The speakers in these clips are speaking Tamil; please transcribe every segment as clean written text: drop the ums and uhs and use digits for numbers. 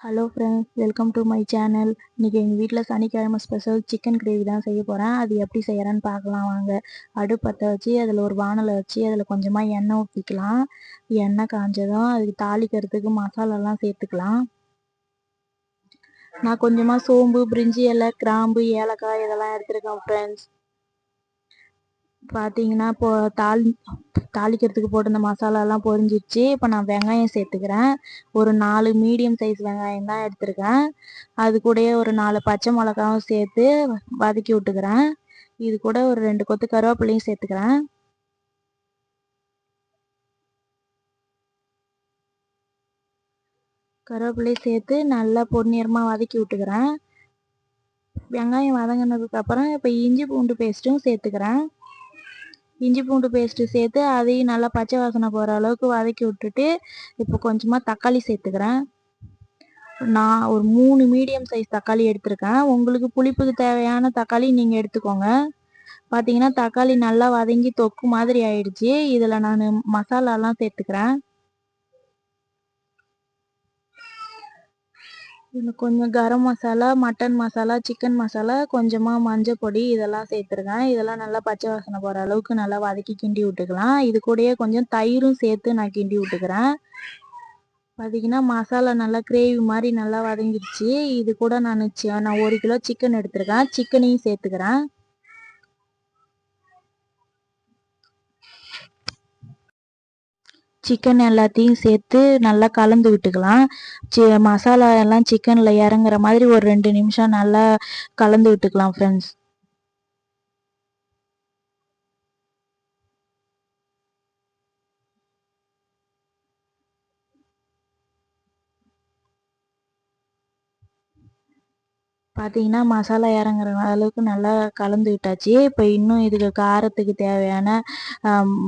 Hello friends, welcome to my channel. இன்றைக்கி எங்கள் வீட்டில் சனிக்கிழமை ஸ்பெஷல் சிக்கன் கிரேவி தான் செய்ய போகிறேன். அது எப்படி செய்கிறேன்னு பார்க்கலாம் வாங்க. அடுப்பு பற்ற வச்சு அதில் ஒரு வானலை வச்சு அதில் கொஞ்சமாக எண்ணெய் ஊற்றிக்கலாம். எண்ணெய் காஞ்சதும் அதுக்கு தாளிக்கிறதுக்கு மசாலாலாம் சேர்த்துக்கலாம். நான் கொஞ்சமாக சோம்பு, பிரிஞ்சி இலை, கிராம்பு, ஏலக்காய் இதெல்லாம் எடுத்துருக்கேன் ஃப்ரெண்ட்ஸ். பார்த்தீங்கன்னா இப்போ தாளிக்கிறதுக்கு போட்டு இந்த மசாலாலாம் பொரிஞ்சிடுச்சு. இப்போ நான் வெங்காயம் சேர்த்துக்கிறேன். ஒரு 4 மீடியம் சைஸ் வெங்காயம் தான் எடுத்திருக்கேன். அது கூடயே ஒரு 4 பச்சை மிளகாவும் சேர்த்து வதக்கி விட்டுக்கிறேன். இது கூட ஒரு 2 கொத்து கருவேப்பிலையும் சேர்த்துக்கிறேன். கருவேப்பிலையும் சேர்த்து நல்லா பொன்னிறமாக வதக்கி விட்டுக்கிறேன். வெங்காயம் வதங்கினதுக்கப்புறம் இப்போ இஞ்சி பூண்டு பேஸ்ட்டும் சேர்த்துக்கிறேன். இஞ்சி பூண்டு பேஸ்ட்டு சேர்த்து அதையும் நல்லா பச்சை வாசனை போகிற அளவுக்கு வதக்கி விட்டுட்டு இப்போ கொஞ்சமாக தக்காளி சேர்த்துக்கிறேன். நான் ஒரு 3 மீடியம் சைஸ் தக்காளி எடுத்திருக்கேன். உங்களுக்கு புளிப்புக்கு தேவையான தக்காளி நீங்கள் எடுத்துக்கோங்க. பார்த்தீங்கன்னா தக்காளி நல்லா வதங்கி தொக்கு மாதிரி ஆயிடுச்சு. இதில் நான் மசாலாலாம் சேர்த்துக்கிறேன். இதில் கொஞ்சம் கரம் மசாலா, மட்டன் மசாலா, சிக்கன் மசாலா, கொஞ்சமாக மஞ்சள் பொடி இதெல்லாம் சேர்த்துருக்கேன். இதெல்லாம் நல்லா பச்சை வாசனை போகிற அளவுக்கு நல்லா வதக்கி கிண்டி விட்டுக்கலாம். இது கூடயே கொஞ்சம் தயிரும் சேர்த்து நான் கிண்டி விட்டுக்கிறேன். பார்த்தீங்கன்னா மசாலா நல்லா கிரேவி மாதிரி நல்லா வதங்கிடுச்சு. இது கூட நான் 1 கிலோ சிக்கன் எடுத்திருக்கேன். சிக்கனையும் சேர்த்துக்கிறேன். சிக்கன் எல்லாத்தையும் சேர்த்து நல்லா கலந்து விட்டுக்கலாம். மசாலா எல்லாம் சிக்கனில் இறங்குற மாதிரி ஒரு 2 நிமிஷம் நல்லா கலந்து விட்டுக்கலாம் ஃப்ரெண்ட்ஸ். பார்த்தீங்கன்னா மசாலா இறங்குற அளவுக்கு நல்லா கலந்து விட்டாச்சு. இப்போ இன்னும் இதுக்கு காரத்துக்கு தேவையான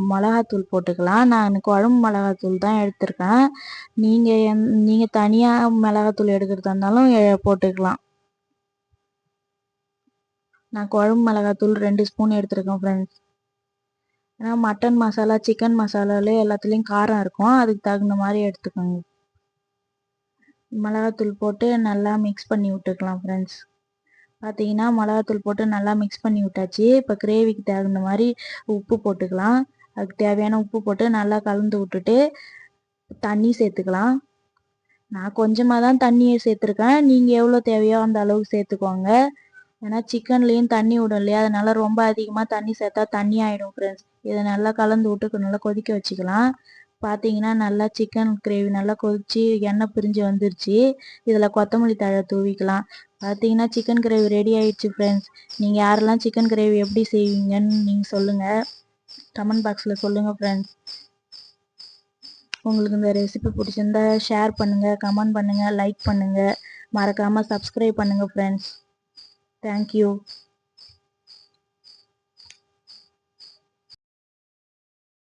மிளகாத்தூள் போட்டுக்கலாம். நான் குழம்பு மிளகாத்தூள் தான் எடுத்திருக்கேன். நீங்கள் தனியாக மிளகாத்தூள் எடுக்கிறதா இருந்தாலும் போட்டுக்கலாம். நான் குழம்பு மிளகாத்தூள் 2 ஸ்பூன் எடுத்திருக்கேன் ஃப்ரெண்ட்ஸ். ஏன்னா மட்டன் மசாலா, சிக்கன் மசாலாலே எல்லாத்துலேயும் காரம் இருக்கும். அதுக்கு தகுந்த மாதிரி எடுத்துக்கோங்க. மிளகாத்தூள் போட்டு நல்லா மிக்ஸ் பண்ணி விட்டுக்கலாம் ஃப்ரெண்ட்ஸ். பார்த்தீங்கன்னா மிளகாத்தூள் போட்டு நல்லா மிக்ஸ் பண்ணி விட்டாச்சு. இப்போ கிரேவிக்கு தகுந்த மாதிரி உப்பு போட்டுக்கலாம். அதுக்கு தேவையான உப்பு போட்டு நல்லா கலந்து விட்டுட்டு தண்ணி சேர்த்துக்கலாம். நான் கொஞ்சமாக தான் தண்ணியை சேர்த்துருக்கேன். நீங்கள் எவ்வளோ தேவையோ அந்த அளவுக்கு சேர்த்துக்கோங்க. ஏன்னா சிக்கன்லேயும் தண்ணி விடும் இல்லையா, அதனால ரொம்ப அதிகமாக தண்ணி சேர்த்தா தண்ணி ஆகிடும் ஃப்ரெண்ட்ஸ். இதை நல்லா கலந்து விட்டு நல்லா கொதிக்க வச்சுக்கலாம். பார்த்தீங்கன்னா நல்லா சிக்கன் கிரேவி நல்லா கொதிச்சு எண்ணெய் பிரிஞ்சு வந்துருச்சு. இதில் கொத்தமல்லி தழை தூவிக்கலாம். பார்த்தீங்கன்னா சிக்கன் கிரேவி ரெடி ஆயிடுச்சு ஃப்ரெண்ட்ஸ். நீங்கள் யாரெல்லாம் சிக்கன் கிரேவி எப்படி செய்வீங்கன்னு நீங்கள் சொல்லுங்கள், கமெண்ட் பாக்ஸில் சொல்லுங்கள் ஃப்ரெண்ட்ஸ். உங்களுக்கு இந்த ரெசிபி பிடிச்சிருந்தா ஷேர் பண்ணுங்கள், கமெண்ட் பண்ணுங்கள், லைக் பண்ணுங்கள், மறக்காமல் சப்ஸ்கிரைப் பண்ணுங்கள் ஃப்ரெண்ட்ஸ். தேங்க்யூ.